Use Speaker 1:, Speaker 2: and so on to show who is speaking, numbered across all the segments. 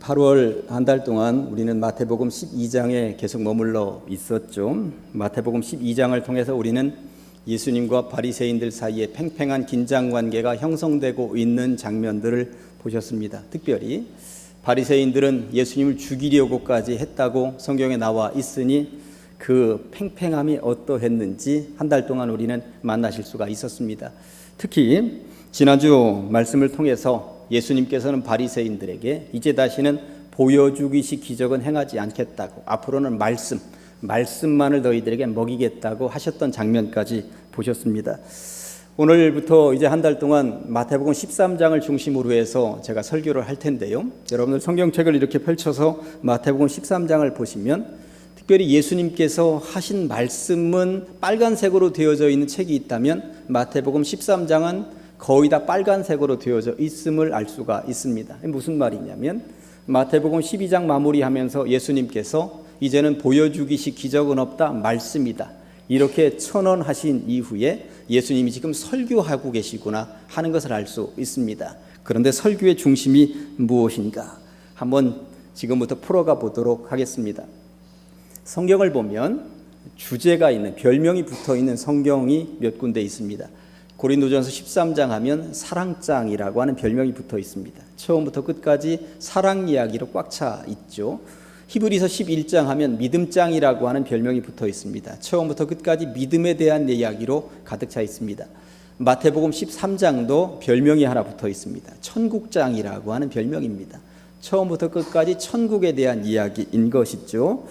Speaker 1: 8월 한 달 동안 우리는 마태복음 12장에 계속 머물러 있었죠. 마태복음 12장을 통해서 우리는 예수님과 바리새인들 사이에 팽팽한 긴장 관계가 형성되고 있는 장면들을 보셨습니다. 특별히 바리새인들은 예수님을 죽이려고까지 했다고 성경에 나와 있으니 그 팽팽함이 어떠했는지 한 달 동안 우리는 만나실 수가 있었습니다. 특히 지난주 말씀을 통해서 예수님께서는 바리새인들에게 이제 다시는 보여주기식 기적은 행하지 않겠다고, 앞으로는 말씀만을 너희들에게 먹이겠다고 하셨던 장면까지 보셨습니다. 오늘부터 이제 한 달 동안 마태복음 13장을 중심으로 해서 제가 설교를 할 텐데요. 여러분들 성경책을 이렇게 펼쳐서 마태복음 13장을 보시면 특별히 예수님께서 하신 말씀은 빨간색으로 되어져 있는 책이 있다면 마태복음 13장은 거의 다 빨간색으로 되어져 있음을 알 수가 있습니다. 무슨 말이냐면 마태복음 12장 마무리하면서 예수님께서 이제는 보여주기식 기적은 없다, 말씀이다, 이렇게 천언하신 이후에 예수님이 지금 설교하고 계시구나 하는 것을 알 수 있습니다. 그런데 설교의 중심이 무엇인가 한번 지금부터 풀어가 보도록 하겠습니다. 성경을 보면 주제가 있는, 별명이 붙어있는 성경이 몇 군데 있습니다. 고린도전서 13장 하면 사랑장이라고 하는 별명이 붙어 있습니다. 처음부터 끝까지 사랑 이야기로 꽉 차 있죠. 히브리서 11장 하면 믿음장이라고 하는 별명이 붙어 있습니다. 처음부터 끝까지 믿음에 대한 이야기로 가득 차 있습니다. 마태복음 13장도 별명이 하나 붙어 있습니다. 천국장이라고 하는 별명입니다. 처음부터 끝까지 천국에 대한 이야기인 것이죠.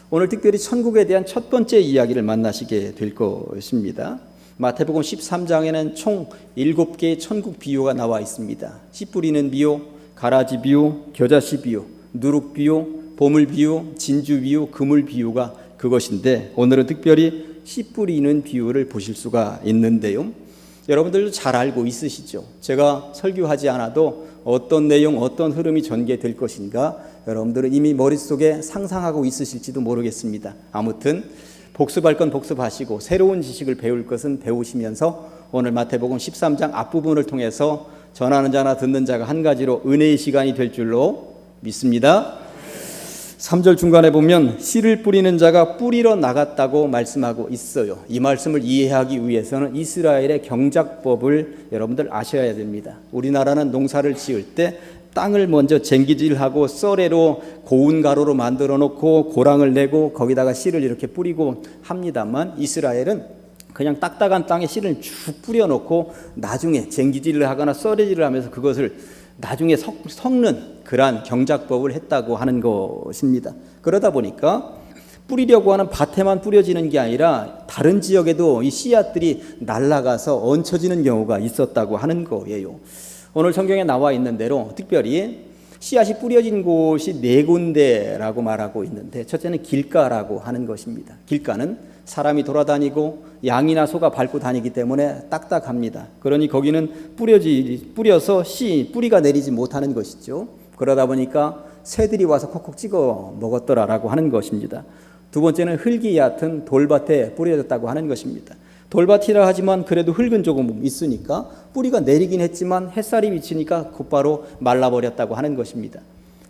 Speaker 1: 오늘 특별히 천국에 대한 첫 번째 이야기를 만나시게 될 것입니다. 마태복음 13장에는 총 7개의 천국 비유가 나와 있습니다. 씨 뿌리는 비유, 가라지 비유, 겨자씨 비유, 누룩 비유, 보물 비유, 진주 비유, 그물 비유가 그것인데 오늘은 특별히 씨 뿌리는 비유를 보실 수가 있는데요. 여러분들도 잘 알고 있으시죠? 제가 설교하지 않아도 어떤 내용, 어떤 흐름이 전개될 것인가 여러분들은 이미 머릿속에 상상하고 있으실지도 모르겠습니다. 아무튼 복습할 건 복습하시고 새로운 지식을 배울 것은 배우시면서 오늘 마태복음 13장 앞부분을 통해서 전하는 자나 듣는 자가 한 가지로 은혜의 시간이 될 줄로 믿습니다. 3절 중간에 보면 씨를 뿌리는 자가 뿌리러 나갔다고 말씀하고 있어요. 이 말씀을 이해하기 위해서는 이스라엘의 경작법을 여러분들 아셔야 됩니다. 우리나라는 농사를 지을 때 땅을 먼저 쟁기질하고 썰애로 고운 가루로 만들어 놓고 고랑을 내고 거기다가 씨를 이렇게 뿌리고 합니다만 이스라엘은 그냥 딱딱한 땅에 씨를 쭉 뿌려 놓고 나중에 쟁기질을 하거나 썰애질을 하면서 그것을 나중에 섞는 그러한 경작법을 했다고 하는 것입니다. 그러다 보니까 뿌리려고 하는 밭에만 뿌려지는 게 아니라 다른 지역에도 이 씨앗들이 날아가서 얹혀지는 경우가 있었다고 하는 거예요. 오늘 성경에 나와 있는 대로 특별히 씨앗이 뿌려진 곳이 4군데라고 말하고 있는데 첫째는 길가라고 하는 것입니다. 길가는 사람이 돌아다니고 양이나 소가 밟고 다니기 때문에 딱딱합니다. 그러니 거기는 뿌려서 뿌리가 내리지 못하는 것이죠. 그러다 보니까 새들이 와서 콕콕 찍어 먹었더라라고 하는 것입니다. 두 번째는 흙이 얕은 돌밭에 뿌려졌다고 하는 것입니다. 돌밭이라 하지만 그래도 흙은 조금 있으니까 뿌리가 내리긴 했지만 햇살이 비치니까 곧바로 말라버렸다고 하는 것입니다.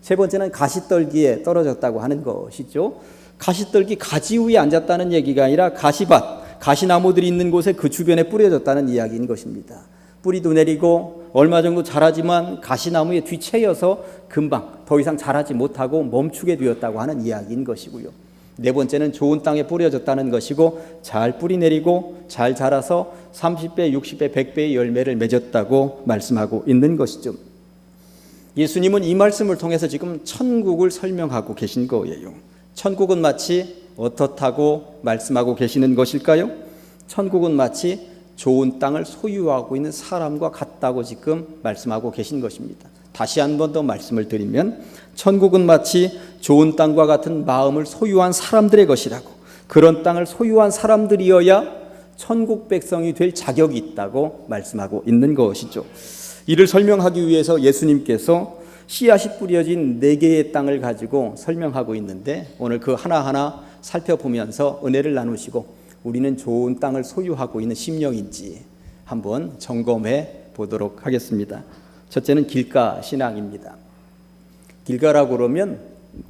Speaker 1: 세 번째는 가시떨기에 떨어졌다고 하는 것이죠. 가시떨기 가지 위에 앉았다는 얘기가 아니라 가시밭, 가시나무들이 있는 곳에 그 주변에 뿌려졌다는 이야기인 것입니다. 뿌리도 내리고 얼마 정도 자라지만 가시나무에 뒤채여서 금방 더 이상 자라지 못하고 멈추게 되었다고 하는 이야기인 것이고요. 네 번째는 좋은 땅에 뿌려졌다는 것이고 잘 뿌리 내리고 잘 자라서 30배, 60배, 100배의 열매를 맺었다고 말씀하고 있는 것이죠. 예수님은 이 말씀을 통해서 지금 천국을 설명하고 계신 거예요. 천국은 마치 어떻다고 말씀하고 계시는 것일까요? 천국은 마치 좋은 땅을 소유하고 있는 사람과 같다고 지금 말씀하고 계신 것입니다. 다시 한 번 더 말씀을 드리면 천국은 마치 좋은 땅과 같은 마음을 소유한 사람들의 것이라고, 그런 땅을 소유한 사람들이어야 천국 백성이 될 자격이 있다고 말씀하고 있는 것이죠. 이를 설명하기 위해서 예수님께서 씨앗이 뿌려진 4개의 땅을 가지고 설명하고 있는데 오늘 그 하나하나 살펴보면서 은혜를 나누시고 우리는 좋은 땅을 소유하고 있는 심령인지 한번 점검해 보도록 하겠습니다. 첫째는 길가 신앙입니다. 길가라고 그러면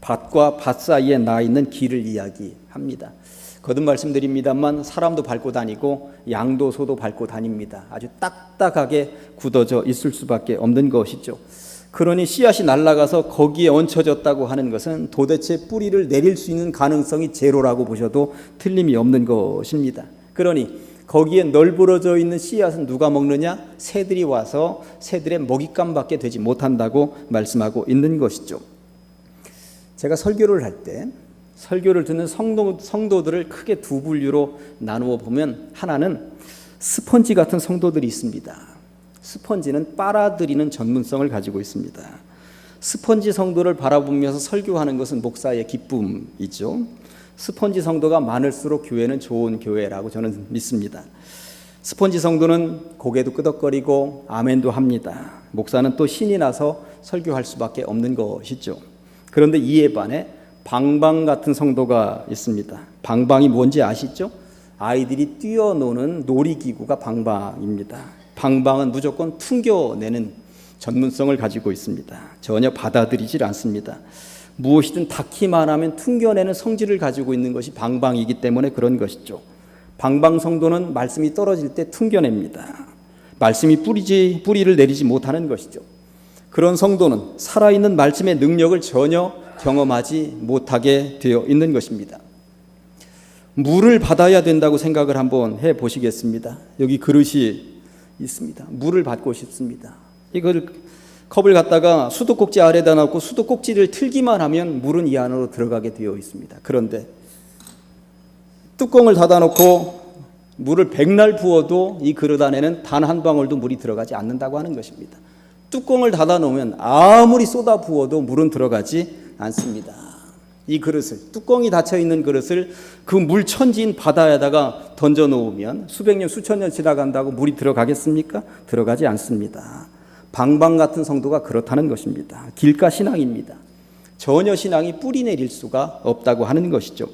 Speaker 1: 밭과 밭 사이에 나 있는 길을 이야기합니다. 거듭 말씀드립니다만 사람도 밟고 다니고 양도 소도 밟고 다닙니다. 아주 딱딱하게 굳어져 있을 수밖에 없는 것이죠. 그러니 씨앗이 날아가서 거기에 얹혀졌다고 하는 것은 도대체 뿌리를 내릴 수 있는 가능성이 제로라고 보셔도 틀림이 없는 것입니다. 그러니 거기에 널브러져 있는 씨앗은 누가 먹느냐? 새들이 와서 새들의 먹잇감밖에 되지 못한다고 말씀하고 있는 것이죠. 제가 설교를 할 때 설교를 듣는 성도들을 크게 두 분류로 나누어 보면, 하나는 스펀지 같은 성도들이 있습니다. 스펀지는 빨아들이는 전문성을 가지고 있습니다. 스펀지 성도를 바라보면서 설교하는 것은 목사의 기쁨이죠. 스펀지 성도가 많을수록 교회는 좋은 교회라고 저는 믿습니다. 스펀지 성도는 고개도 끄덕거리고 아멘도 합니다. 목사는 또 신이 나서 설교할 수밖에 없는 것이죠. 그런데 이에 반해 방방 같은 성도가 있습니다. 방방이 뭔지 아시죠? 아이들이 뛰어노는 놀이기구가 방방입니다. 방방은 무조건 퉁겨내는 전문성을 가지고 있습니다. 전혀 받아들이질 않습니다. 무엇이든 닿기만 하면 퉁겨내는 성질을 가지고 있는 것이 방방이기 때문에 그런 것이죠. 방방 성도는 말씀이 떨어질 때 퉁겨냅니다. 말씀이 뿌리를 내리지 못하는 것이죠. 그런 성도는 살아있는 말씀의 능력을 전혀 경험하지 못하게 되어 있는 것입니다. 물을 받아야 된다고 생각을 한번 해보시겠습니다. 여기 그릇이 있습니다. 물을 받고 싶습니다. 이걸 컵을 갖다가 수도꼭지 아래다 놓고 수도꼭지를 틀기만 하면 물은 이 안으로 들어가게 되어 있습니다. 그런데 뚜껑을 닫아놓고 물을 백날 부어도 이 그릇 안에는 단 한 방울도 물이 들어가지 않는다고 하는 것입니다. 뚜껑을 닫아놓으면 아무리 쏟아 부어도 물은 들어가지 않습니다. 이 그릇을, 뚜껑이 닫혀있는 그릇을 그 물천지인 바다에다가 던져놓으면 수백 년 수천 년 지나간다고 물이 들어가겠습니까? 들어가지 않습니다. 방방 같은 성도가 그렇다는 것입니다. 길가 신앙입니다. 전혀 신앙이 뿌리 내릴 수가 없다고 하는 것이죠.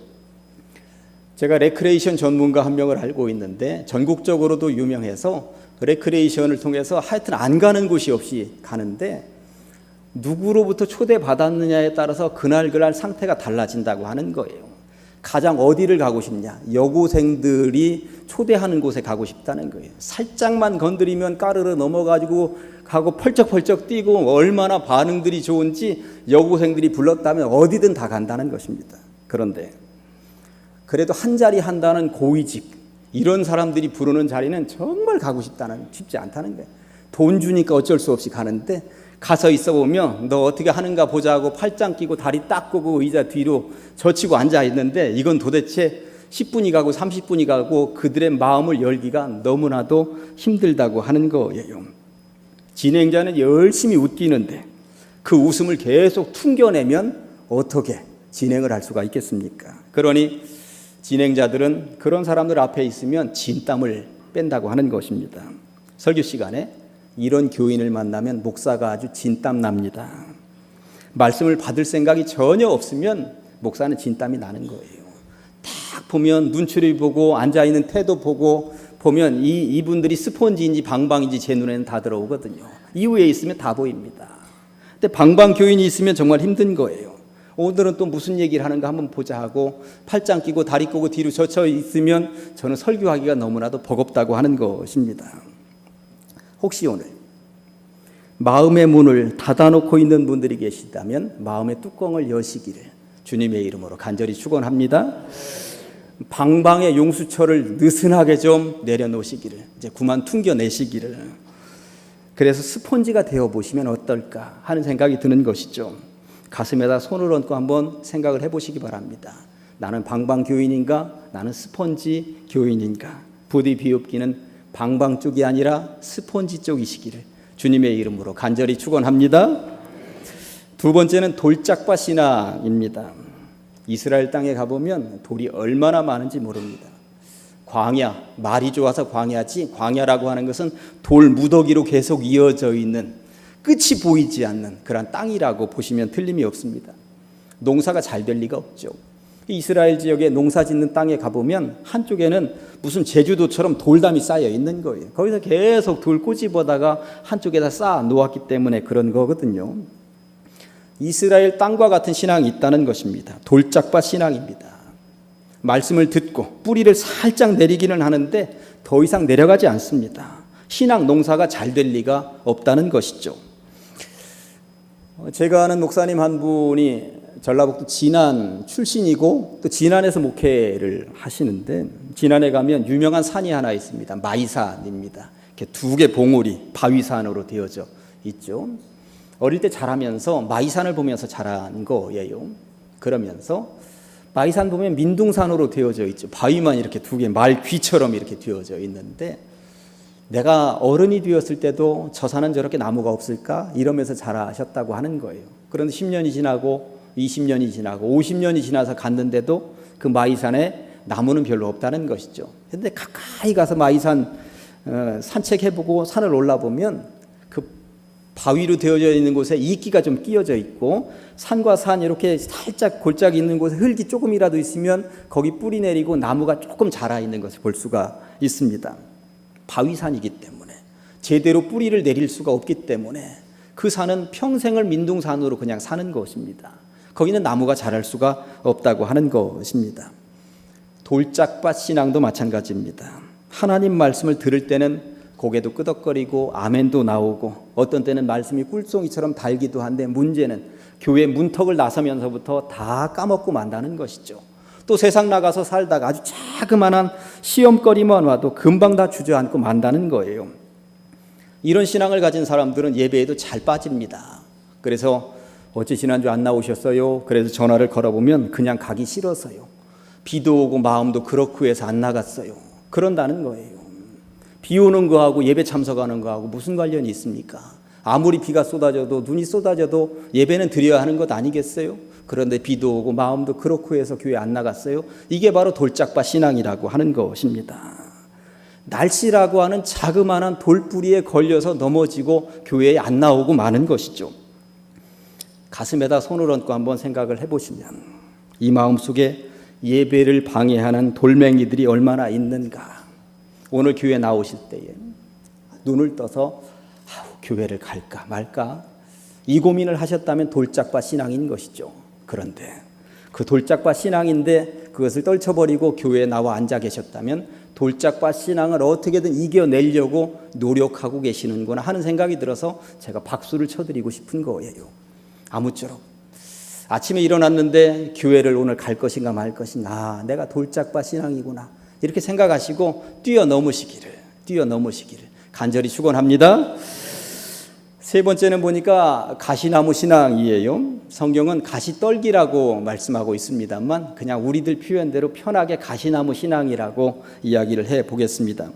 Speaker 1: 제가 레크레이션 전문가 한 명을 알고 있는데 전국적으로도 유명해서 레크레이션을 통해서 하여튼 안 가는 곳이 없이 가는데, 누구로부터 초대받았느냐에 따라서 그날 상태가 달라진다고 하는 거예요. 가장 어디를 가고 싶냐? 여고생들이 초대하는 곳에 가고 싶다는 거예요. 살짝만 건드리면 까르르 넘어가지고 가고 펄쩍펄쩍 뛰고 얼마나 반응들이 좋은지 여고생들이 불렀다면 어디든 다 간다는 것입니다. 그런데 그래도 한 자리 한다는 고위직, 이런 사람들이 부르는 자리는 정말 가고 싶지 않다는 거예요. 돈 주니까 어쩔 수 없이 가는데, 가서 있어 보면 너 어떻게 하는가 보자고 팔짱 끼고 다리 딱 끄고 의자 뒤로 젖히고 앉아 있는데, 이건 도대체 10분이 가고 30분이 가고 그들의 마음을 열기가 너무나도 힘들다고 하는 거예요. 진행자는 열심히 웃기는데 그 웃음을 계속 퉁겨내면 어떻게 진행을 할 수가 있겠습니까? 그러니 진행자들은 그런 사람들 앞에 있으면 진땀을 뺀다고 하는 것입니다. 설교 시간에 이런 교인을 만나면 목사가 아주 진땀 납니다. 말씀을 받을 생각이 전혀 없으면 목사는 진땀이 나는 거예요. 딱 보면 눈초리 보고 앉아있는 태도 보고 보면 이분들이 스폰지인지 방방인지 제 눈에는 다 들어오거든요. 이후에 있으면 다 보입니다. 근데 방방 교인이 있으면 정말 힘든 거예요. 오늘은 또 무슨 얘기를 하는가 한번 보자 하고 팔짱 끼고 다리 꼬고 뒤로 젖혀 있으면 저는 설교하기가 너무나도 버겁다고 하는 것입니다. 혹시 오늘 마음의 문을 닫아놓고 있는 분들이 계시다면 마음의 뚜껑을 여시기를 주님의 이름으로 간절히 축원합니다. 방방의 용수철을 느슨하게 좀 내려놓으시기를, 이제 그만 퉁겨내시기를. 그래서 스폰지가 되어보시면 어떨까 하는 생각이 드는 것이죠. 가슴에다 손을 얹고 한번 생각을 해보시기 바랍니다. 나는 방방 교인인가? 나는 스폰지 교인인가? 부디 비읍기는 방방 쪽이 아니라 스폰지 쪽이시기를 주님의 이름으로 간절히 축원합니다. 두 번째는 돌짝밭 신앙입니다. 이스라엘 땅에 가보면 돌이 얼마나 많은지 모릅니다. 광야, 말이 좋아서 광야지, 광야라고 하는 것은 돌 무더기로 계속 이어져 있는, 끝이 보이지 않는 그런 땅이라고 보시면 틀림이 없습니다. 농사가 잘 될 리가 없죠. 이스라엘 지역에 농사 짓는 땅에 가보면 한쪽에는 무슨 제주도처럼 돌담이 쌓여 있는 거예요. 거기서 계속 돌 꼬집어다가 한쪽에다 쌓아 놓았기 때문에 그런 거거든요. 이스라엘 땅과 같은 신앙이 있다는 것입니다. 돌짝밭 신앙입니다. 말씀을 듣고 뿌리를 살짝 내리기는 하는데 더 이상 내려가지 않습니다. 신앙 농사가 잘 될 리가 없다는 것이죠. 제가 아는 목사님 한 분이 전라북도 진안 출신이고 또 진안에서 목회를 하시는데, 진안에 가면 유명한 산이 하나 있습니다. 마이산입니다. 이렇게 두 개 봉우리 바위산으로 되어져 있죠. 어릴 때 자라면서 마이산을 보면서 자란 거예요. 그러면서 마이산 보면 민둥산으로 되어져 있죠. 바위만 이렇게 두 개 말 귀처럼 이렇게 되어져 있는데, 내가 어른이 되었을 때도 저 산은 저렇게 나무가 없을까 이러면서 자라셨다고 하는 거예요. 그런데 10년이 지나고 20년이 지나고 50년이 지나서 갔는데도 그 마이산에 나무는 별로 없다는 것이죠. 그런데 가까이 가서 마이산 산책해보고 산을 올라보면 그 바위로 되어져 있는 곳에 이끼가 좀 끼어져 있고, 산과 산 이렇게 살짝 골짜기 있는 곳에 흙이 조금이라도 있으면 거기 뿌리 내리고 나무가 조금 자라 있는 것을 볼 수가 있습니다. 바위산이기 때문에, 제대로 뿌리를 내릴 수가 없기 때문에 그 산은 평생을 민둥산으로 그냥 사는 것입니다. 거기는 나무가 자랄 수가 없다고 하는 것입니다. 돌짝밭 신앙도 마찬가지입니다. 하나님 말씀을 들을 때는 고개도 끄덕거리고 아멘도 나오고 어떤 때는 말씀이 꿀송이처럼 달기도 한데, 문제는 교회 문턱을 나서면서부터 다 까먹고 만다는 것이죠. 또 세상 나가서 살다가 아주 자그마한 시험거리만 와도 금방 다 주저앉고 만다는 거예요. 이런 신앙을 가진 사람들은 예배에도 잘 빠집니다. 그래서 어째 지난주 안 나오셨어요? 그래서 전화를 걸어보면 그냥 가기 싫어서요. 비도 오고 마음도 그렇고 해서 안 나갔어요. 그런다는 거예요. 비 오는 거하고 예배 참석하는 거하고 무슨 관련이 있습니까? 아무리 비가 쏟아져도 눈이 쏟아져도 예배는 드려야 하는 것 아니겠어요? 그런데 비도 오고 마음도 그렇고 해서 교회 안 나갔어요. 이게 바로 돌짝밭 신앙이라고 하는 것입니다. 날씨라고 하는 자그마한 돌뿌리에 걸려서 넘어지고 교회에 안 나오고 마는 것이죠. 가슴에다 손을 얹고 한번 생각을 해보시면 이 마음속에 예배를 방해하는 돌멩이들이 얼마나 있는가. 오늘 교회 나오실 때에 눈을 떠서 교회를 갈까 말까 이 고민을 하셨다면 돌짝밭 신앙인 것이죠. 그런데 그 돌짝밭 신앙인데 그것을 떨쳐버리고 교회에 나와 앉아 계셨다면 돌짝밭 신앙을 어떻게든 이겨내려고 노력하고 계시는구나 하는 생각이 들어서 제가 박수를 쳐드리고 싶은 거예요. 아무쪼록 아침에 일어났는데 교회를 오늘 갈 것인가 말 것인가, 내가 돌짝밭 신앙이구나 이렇게 생각하시고 뛰어넘으시기를 간절히 축원합니다. 세 번째는 보니까 가시나무 신앙이에요. 성경은 가시떨기라고 말씀하고 있습니다만 그냥 우리들 표현대로 편하게 가시나무 신앙이라고 이야기를 해보겠습니다.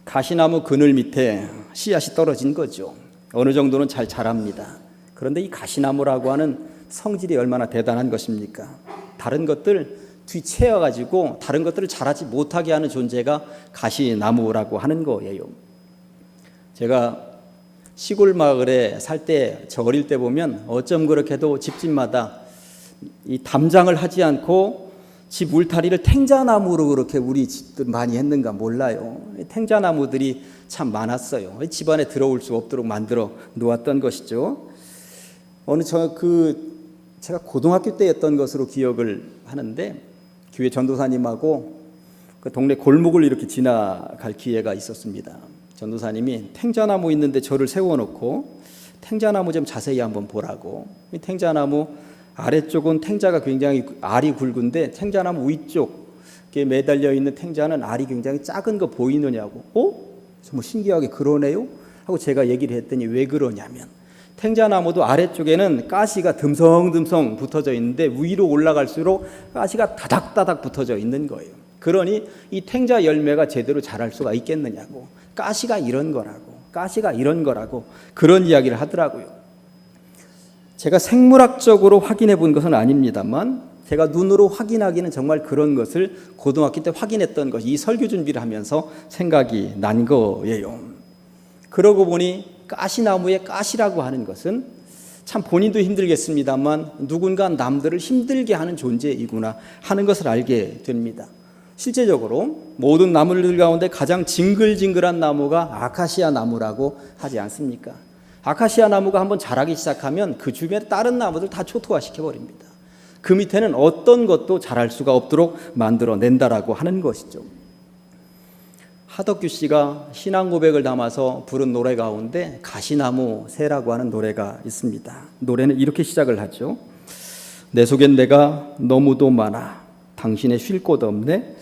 Speaker 1: 가시나무 그늘 밑에 씨앗이 떨어진 거죠. 어느 정도는 잘 자랍니다. 그런데 이 가시나무라고 하는 성질이 얼마나 대단한 것입니까? 다른 것들 뒤채워가지고 다른 것들을 자라지 못하게 하는 존재가 가시나무라고 하는 거예요. 제가 시골 마을에 살 때, 저 어릴 때 보면 어쩜 그렇게도 집집마다 이 담장을 하지 않고 집 울타리를 탱자나무로 그렇게 우리 집들 많이 했는가 몰라요. 탱자나무들이 참 많았어요. 집안에 들어올 수 없도록 만들어 놓았던 것이죠. 제가 고등학교 때였던 것으로 기억을 하는데, 교회 전도사님하고 그 동네 골목을 이렇게 지나갈 기회가 있었습니다. 전도사님이 탱자나무 있는데 저를 세워놓고 탱자나무 좀 자세히 한번 보라고. 이 탱자나무 아래쪽은 탱자가 굉장히 알이 굵은데 탱자나무 위쪽에 매달려 있는 탱자는 알이 굉장히 작은 거 보이느냐고. 정말 신기하게 그러네요 하고 제가 얘기를 했더니 왜 그러냐면, 탱자나무도 아래쪽에는 가시가 듬성듬성 붙어져 있는데 위로 올라갈수록 가시가 다닥다닥 붙어져 있는 거예요. 그러니 이 탱자 열매가 제대로 자랄 수가 있겠느냐고. 가시가 이런 거라고 그런 이야기를 하더라고요. 제가 생물학적으로 확인해 본 것은 아닙니다만 제가 눈으로 확인하기는 정말 그런 것을 고등학교 때 확인했던 것이 이 설교 준비를 하면서 생각이 난 거예요. 그러고 보니 가시나무의 가시라고 하는 것은 참 본인도 힘들겠습니다만 누군가 남들을 힘들게 하는 존재이구나 하는 것을 알게 됩니다. 실제적으로 모든 나무들 가운데 가장 징글징글한 나무가 아카시아 나무라고 하지 않습니까? 아카시아 나무가 한번 자라기 시작하면 그 주변 다른 나무들 다 초토화시켜 버립니다. 그 밑에는 어떤 것도 자랄 수가 없도록 만들어낸다라고 하는 것이죠. 하덕규 씨가 신앙 고백을 담아서 부른 노래 가운데 가시나무 새라고 하는 노래가 있습니다. 노래는 이렇게 시작을 하죠. 내 속엔 내가 너무도 많아 당신의 쉴 곳 없네.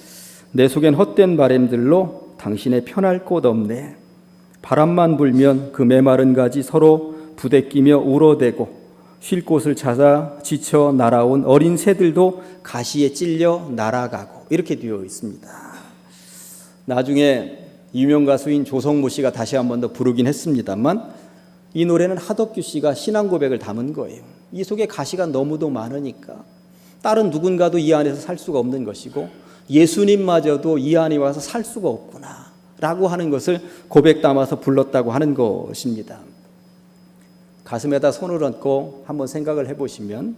Speaker 1: 내 속엔 헛된 바램들로 당신의 편할 곳 없네. 바람만 불면 그 메마른 가지 서로 부대끼며 울어대고 쉴 곳을 찾아 지쳐 날아온 어린 새들도 가시에 찔려 날아가고 이렇게 되어 있습니다. 나중에 유명 가수인 조성모 씨가 다시 한 번 더 부르긴 했습니다만 이 노래는 하덕규 씨가 신앙 고백을 담은 거예요. 이 속에 가시가 너무도 많으니까 다른 누군가도 이 안에서 살 수가 없는 것이고 예수님마저도 이 안에 와서 살 수가 없구나 라고 하는 것을 고백 담아서 불렀다고 하는 것입니다. 가슴에다 손을 얹고 한번 생각을 해보시면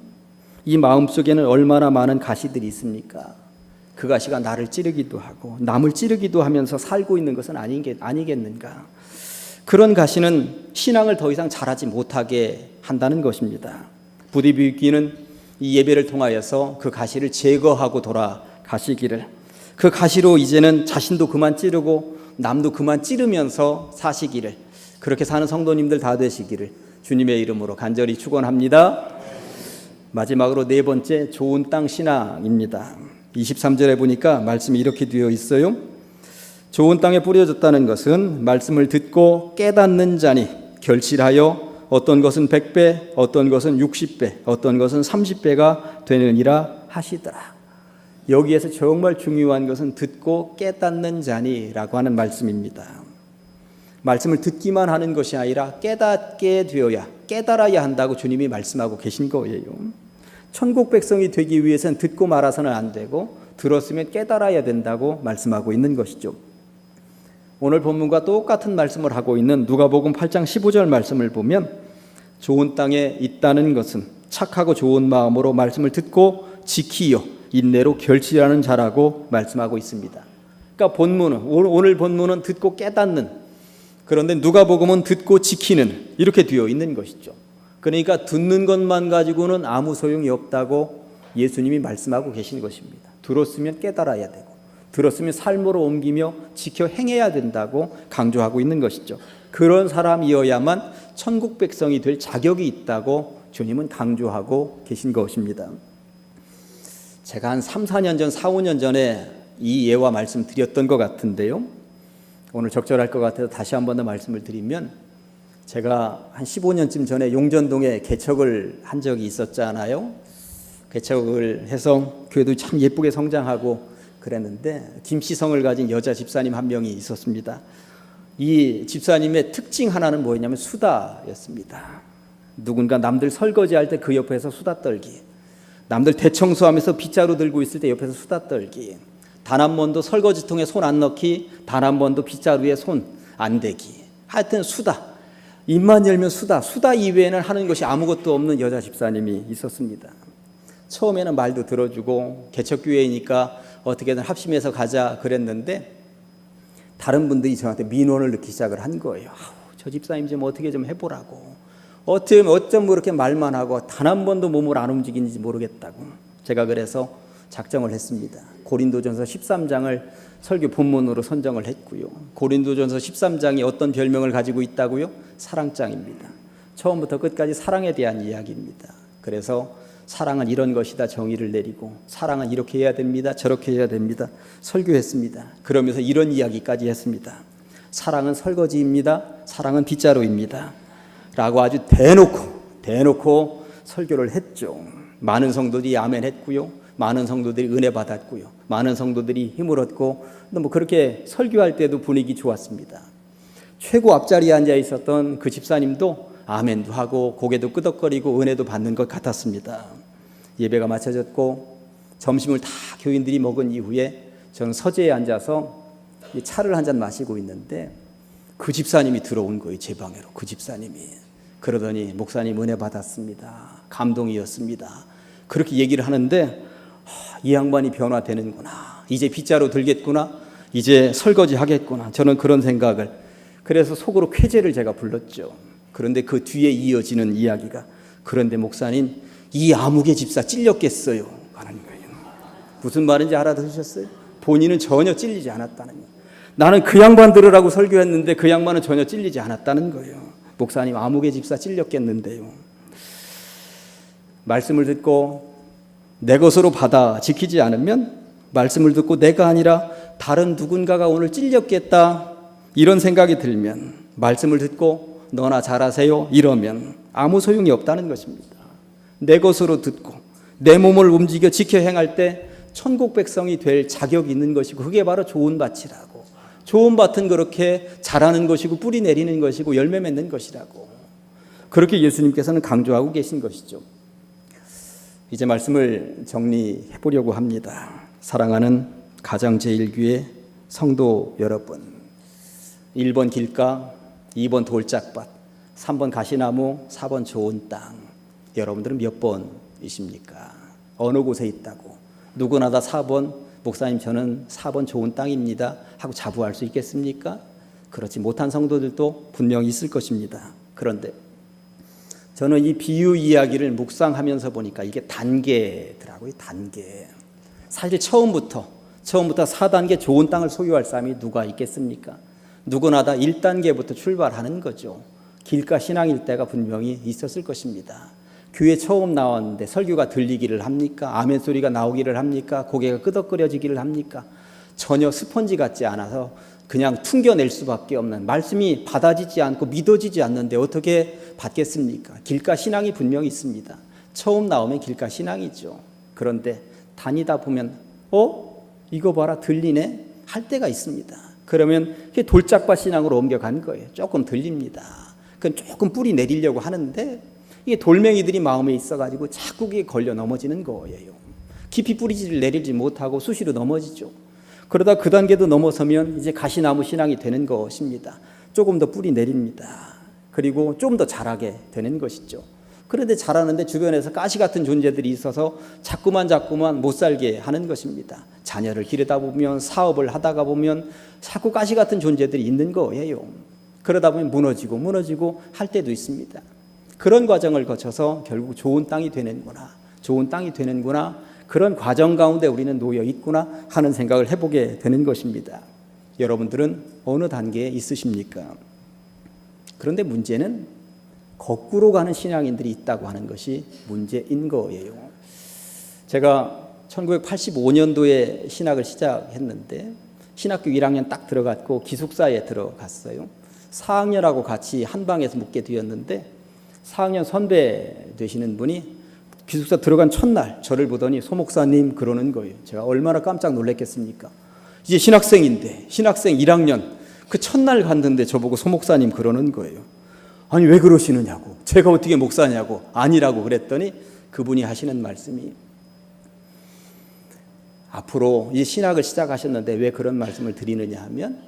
Speaker 1: 이 마음속에는 얼마나 많은 가시들이 있습니까? 그 가시가 나를 찌르기도 하고 남을 찌르기도 하면서 살고 있는 것은 아니겠는가? 그런 가시는 신앙을 더 이상 자라지 못하게 한다는 것입니다. 부디비기는 이 예배를 통하여서 그 가시를 제거하고 돌아가시기를, 그 가시로 이제는 자신도 그만 찌르고 남도 그만 찌르면서 사시기를, 그렇게 사는 성도님들 다 되시기를 주님의 이름으로 간절히 축원합니다. 마지막으로 네 번째, 좋은 땅 신앙입니다. 23절에 보니까 말씀이 이렇게 되어 있어요. 좋은 땅에 뿌려졌다는 것은 말씀을 듣고 깨닫는 자니 결실하여 어떤 것은 100배, 어떤 것은 60배, 어떤 것은 30배가 되느니라 하시더라. 여기에서 정말 중요한 것은 듣고 깨닫는 자니라고 하는 말씀입니다. 말씀을 듣기만 하는 것이 아니라 깨닫게 되어야, 깨달아야 한다고 주님이 말씀하고 계신 거예요. 천국 백성이 되기 위해서는 듣고 말아서는 안 되고 들었으면 깨달아야 된다고 말씀하고 있는 것이죠. 오늘 본문과 똑같은 말씀을 하고 있는 누가복음 8장 15절 말씀을 보면 좋은 땅에 있다는 것은 착하고 좋은 마음으로 말씀을 듣고 지키어 인내로 결실하는 자라고 말씀하고 있습니다. 그러니까 본문은, 오늘 본문은 듣고 깨닫는, 그런데 누가복음은 듣고 지키는, 이렇게 되어 있는 것이죠. 그러니까 듣는 것만 가지고는 아무 소용이 없다고 예수님이 말씀하고 계신 것입니다. 들었으면 깨달아야 되고 들었으면 삶으로 옮기며 지켜 행해야 된다고 강조하고 있는 것이죠. 그런 사람이어야만 천국 백성이 될 자격이 있다고 주님은 강조하고 계신 것입니다. 제가 한 3, 4년 전, 4, 5년 전에 이 예와 말씀 드렸던 것 같은데요. 오늘 적절할 것 같아서 다시 한 번 더 말씀을 드리면, 제가 한 15년쯤 전에 용전동에 개척을 한 적이 있었잖아요. 개척을 해서 교회도 참 예쁘게 성장하고 그랬는데 김씨성을 가진 여자 집사님 한 명이 있었습니다. 이 집사님의 특징 하나는 뭐였냐면 수다였습니다. 누군가 남들 설거지할 때 그 옆에서 수다 떨기, 남들 대청소하면서 빗자루 들고 있을 때 옆에서 수다 떨기, 단 한 번도 설거지통에 손 안 넣기, 단 한 번도 빗자루에 손 안 대기, 하여튼 수다, 입만 열면 수다 이외에는 하는 것이 아무것도 없는 여자 집사님이 있었습니다. 처음에는 말도 들어주고 개척교회이니까 어떻게든 합심해서 가자 그랬는데 다른 분들이 저한테 민원을 넣기 시작을 한 거예요. 저 집사님 좀 어떻게 좀 해보라고, 어쩜 그렇게 말만 하고 단 한 번도 몸을 안 움직이는지 모르겠다고. 제가 그래서 작정을 했습니다. 고린도전서 13장을 설교 본문으로 선정을 했고요. 고린도전서 13장이 어떤 별명을 가지고 있다고요? 사랑장입니다. 처음부터 끝까지 사랑에 대한 이야기입니다. 그래서 사랑은 이런 것이다 정의를 내리고, 사랑은 이렇게 해야 됩니다, 저렇게 해야 됩니다 설교했습니다. 그러면서 이런 이야기까지 했습니다. 사랑은 설거지입니다, 사랑은 빗자루입니다 라고 아주 대놓고 설교를 했죠. 많은 성도들이 아멘 했고요, 많은 성도들이 은혜 받았고요, 많은 성도들이 힘을 얻고, 뭐 그렇게 설교할 때도 분위기 좋았습니다. 최고 앞자리에 앉아 있었던 그 집사님도 아멘도 하고 고개도 끄덕거리고 은혜도 받는 것 같았습니다. 예배가 마쳐졌고 점심을 다 교인들이 먹은 이후에 저는 서재에 앉아서 차를 한 잔 마시고 있는데 그 집사님이 들어온 거예요, 제 방으로. 그 집사님이 그러더니 목사님 은혜 받았습니다, 감동이었습니다, 그렇게 얘기를 하는데 이 양반이 변화되는구나, 이제 빗자루 들겠구나, 이제 설거지 하겠구나, 저는 그런 생각을. 그래서 속으로 쾌재를 제가 불렀죠. 그런데 그 뒤에 이어지는 이야기가 그런데 목사님 이 아무개 집사 찔렸겠어요 하는 거예요. 무슨 말인지 알아들으셨어요? 본인은 전혀 찔리지 않았다는 거예요. 나는 그 양반 들으라고 설교했는데 그 양반은 전혀 찔리지 않았다는 거예요. 목사님 아무개 집사 찔렸겠는데요. 말씀을 듣고 내 것으로 받아 지키지 않으면 말씀을 듣고 내가 아니라 다른 누군가가 오늘 찔렸겠다 이런 생각이 들면 말씀을 듣고 너나 잘하세요 이러면 아무 소용이 없다는 것입니다. 내 것으로 듣고 내 몸을 움직여 지켜 행할 때 천국 백성이 될 자격이 있는 것이고 그게 바로 좋은 밭이라고. 좋은 밭은 그렇게 자라는 것이고 뿌리 내리는 것이고 열매 맺는 것이라고. 그렇게 예수님께서는 강조하고 계신 것이죠. 이제 말씀을 정리해 보려고 합니다. 사랑하는 가정제일교회 성도 여러분, 1번 길가, 2번 돌짝밭, 3번 가시나무, 4번 좋은 땅. 여러분들은 몇 번이십니까? 어느 곳에 있다고? 누구나 다 4번, 목사님 저는 4번 좋은 땅입니다 하고 자부할 수 있겠습니까? 그렇지 못한 성도들도 분명히 있을 것입니다. 그런데 저는 이 비유 이야기를 묵상하면서 보니까 이게 단계더라고요. 단계. 사실 처음부터 4단계 좋은 땅을 소유할 사람이 누가 있겠습니까? 누구나 다 1단계부터 출발하는 거죠. 길가 신앙일 때가 분명히 있었을 것입니다. 교회 처음 나왔는데 설교가 들리기를 합니까? 아멘 소리가 나오기를 합니까? 고개가 끄덕거려지기를 합니까? 전혀 스펀지 같지 않아서 그냥 퉁겨낼 수밖에 없는, 말씀이 받아지지 않고 믿어지지 않는데 어떻게 받겠습니까? 길가 신앙이 분명히 있습니다. 처음 나오면 길가 신앙이죠. 그런데 다니다 보면 이거 봐라 들리네 할 때가 있습니다. 그러면 돌짝밭 신앙으로 옮겨간 거예요. 조금 들립니다. 그건 조금 뿌리 내리려고 하는데 이게 돌멩이들이 마음에 있어가지고 자꾸 그게 걸려 넘어지는 거예요. 깊이 뿌리를 내리지 못하고 수시로 넘어지죠. 그러다 그 단계도 넘어서면 이제 가시나무 신앙이 되는 것입니다. 조금 더 뿌리 내립니다. 그리고 좀 더 자라게 되는 것이죠. 그런데 자라는데 주변에서 가시 같은 존재들이 있어서 자꾸만 못 살게 하는 것입니다. 자녀를 기르다 보면 사업을 하다가 보면 자꾸 가시 같은 존재들이 있는 거예요. 그러다 보면 무너지고 할 때도 있습니다. 그런 과정을 거쳐서 결국 좋은 땅이 되는구나. 그런 과정 가운데 우리는 놓여 있구나 하는 생각을 해보게 되는 것입니다. 여러분들은 어느 단계에 있으십니까? 그런데 문제는 거꾸로 가는 신앙인들이 있다고 하는 것이 문제인 거예요. 제가 1985년도에 신학을 시작했는데 신학교 1학년 딱 들어갔고 기숙사에 들어갔어요. 4학년하고 같이 한 방에서 묵게 되었는데 4학년 선배 되시는 분이 기숙사 들어간 첫날 저를 보더니 소 목사님 그러는 거예요. 제가 얼마나 깜짝 놀랐겠습니까? 이제 신학생 1학년 그 첫날 갔는데 저보고 소 목사님 그러는 거예요. 아니 왜 그러시느냐고. 제가 어떻게 목사냐고. 아니라고 그랬더니 그분이 하시는 말씀이 앞으로 이 신학을 시작하셨는데 왜 그런 말씀을 드리느냐 하면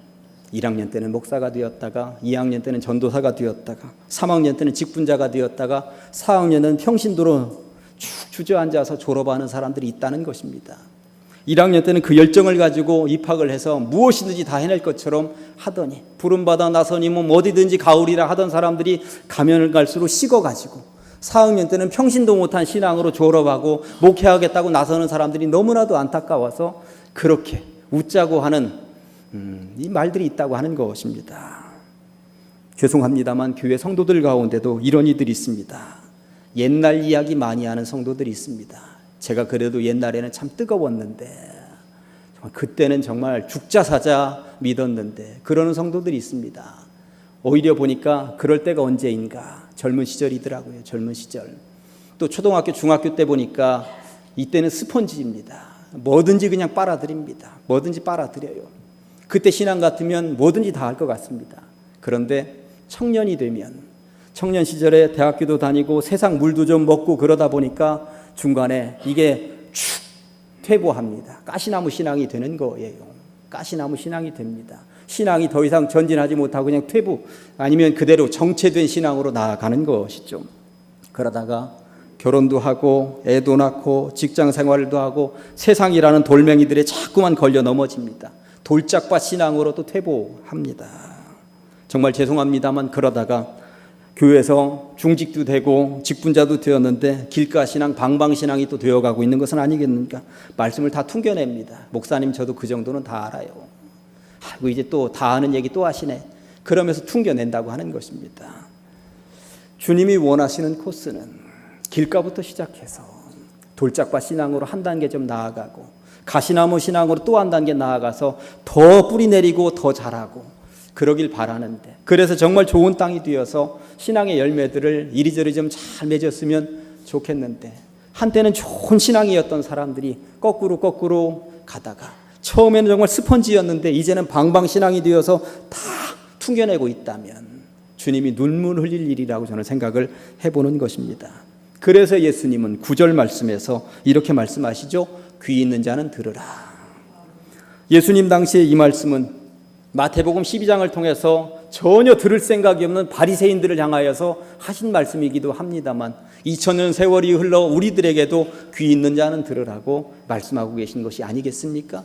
Speaker 1: 1학년 때는 목사가 되었다가 2학년 때는 전도사가 되었다가 3학년 때는 직분자가 되었다가 4학년은 평신도로 쭉 주저앉아서 졸업하는 사람들이 있다는 것입니다. 1학년 때는 그 열정을 가지고 입학을 해서 무엇이든지 다 해낼 것처럼 하더니 부름받아 나서니 어디든지 가오리라 하던 사람들이 가면을 갈수록 식어가지고 4학년 때는 평신도 못한 신앙으로 졸업하고 목회하겠다고 나서는 사람들이 너무나도 안타까워서 그렇게 웃자고 하는 이 말들이 있다고 하는 것입니다. 죄송합니다만 교회 성도들 가운데도 이런 이들이 있습니다. 옛날 이야기 많이 하는 성도들이 있습니다. 제가 그래도 옛날에는 참 뜨거웠는데 정말 그때는 정말 죽자 사자 믿었는데 그러는 성도들이 있습니다. 오히려 보니까 그럴 때가 언제인가 젊은 시절이더라고요. 젊은 시절. 또 초등학교 중학교 때 보니까 이때는 스펀지입니다. 뭐든지 그냥 빨아들입니다. 뭐든지 빨아들여요. 그때 신앙 같으면 뭐든지 다 할 것 같습니다. 그런데 청년이 되면 청년 시절에 대학교도 다니고 세상 물도 좀 먹고 그러다 보니까 중간에 이게 축 퇴보합니다. 가시나무 신앙이 되는 거예요. 가시나무 신앙이 됩니다. 신앙이 더 이상 전진하지 못하고 그냥 퇴보 아니면 그대로 정체된 신앙으로 나아가는 것이죠. 그러다가 결혼도 하고 애도 낳고 직장 생활도 하고 세상이라는 돌멩이들에 자꾸만 걸려 넘어집니다. 돌짝밭 신앙으로 또 퇴보합니다. 정말 죄송합니다만 그러다가 교회에서 중직도 되고 직분자도 되었는데 길가 신앙, 방방 신앙이 또 되어가고 있는 것은 아니겠는가? 말씀을 다 퉁겨냅니다. 목사님 저도 그 정도는 다 알아요. 아이고 이제 또 다 아는 얘기 또 하시네. 그러면서 퉁겨낸다고 하는 것입니다. 주님이 원하시는 코스는 길가부터 시작해서 돌짝밭 신앙으로 한 단계 좀 나아가고 가시나무 신앙으로 또 한 단계 나아가서 더 뿌리 내리고 더 자라고 그러길 바라는데, 그래서 정말 좋은 땅이 되어서 신앙의 열매들을 이리저리 좀 잘 맺었으면 좋겠는데, 한때는 좋은 신앙이었던 사람들이 거꾸로 가다가 처음에는 정말 스펀지였는데 이제는 방방신앙이 되어서 다 퉁겨내고 있다면 주님이 눈물 흘릴 일이라고 저는 생각을 해보는 것입니다. 그래서 예수님은 9절 말씀에서 이렇게 말씀하시죠. 귀 있는 자는 들으라. 예수님 당시에 이 말씀은 마태복음 12장을 통해서 전혀 들을 생각이 없는 바리새인들을 향하여서 하신 말씀이기도 합니다만 2000년 세월이 흘러 우리들에게도 귀 있는 자는 들으라고 말씀하고 계신 것이 아니겠습니까?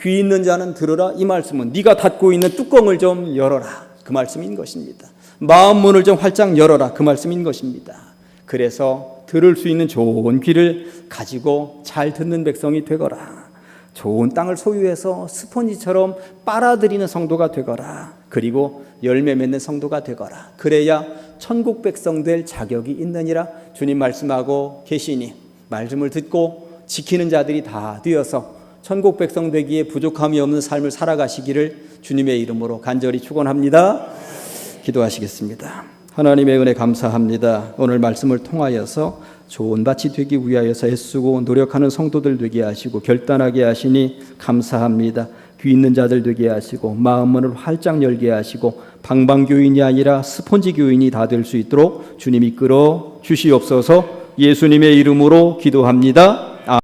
Speaker 1: 귀 있는 자는 들으라, 이 말씀은 네가 닫고 있는 뚜껑을 좀 열어라, 그 말씀인 것입니다. 마음 문을 좀 활짝 열어라, 그 말씀인 것입니다. 그래서 들을 수 있는 좋은 귀를 가지고 잘 듣는 백성이 되거라. 좋은 땅을 소유해서 스펀지처럼 빨아들이는 성도가 되거라. 그리고 열매 맺는 성도가 되거라. 그래야 천국 백성 될 자격이 있느니라 주님 말씀하고 계시니, 말씀을 듣고 지키는 자들이 다 되어서 천국 백성 되기에 부족함이 없는 삶을 살아가시기를 주님의 이름으로 간절히 축원합니다. 기도하시겠습니다. 하나님의 은혜 감사합니다. 오늘 말씀을 통하여서 좋은 밭이 되기 위하여서 애쓰고 노력하는 성도들 되게 하시고 결단하게 하시니 감사합니다. 귀 있는 자들 되게 하시고 마음문을 활짝 열게 하시고 방방교인이 아니라 스폰지 교인이 다 될 수 있도록 주님이 이끌어 주시옵소서. 예수님의 이름으로 기도합니다.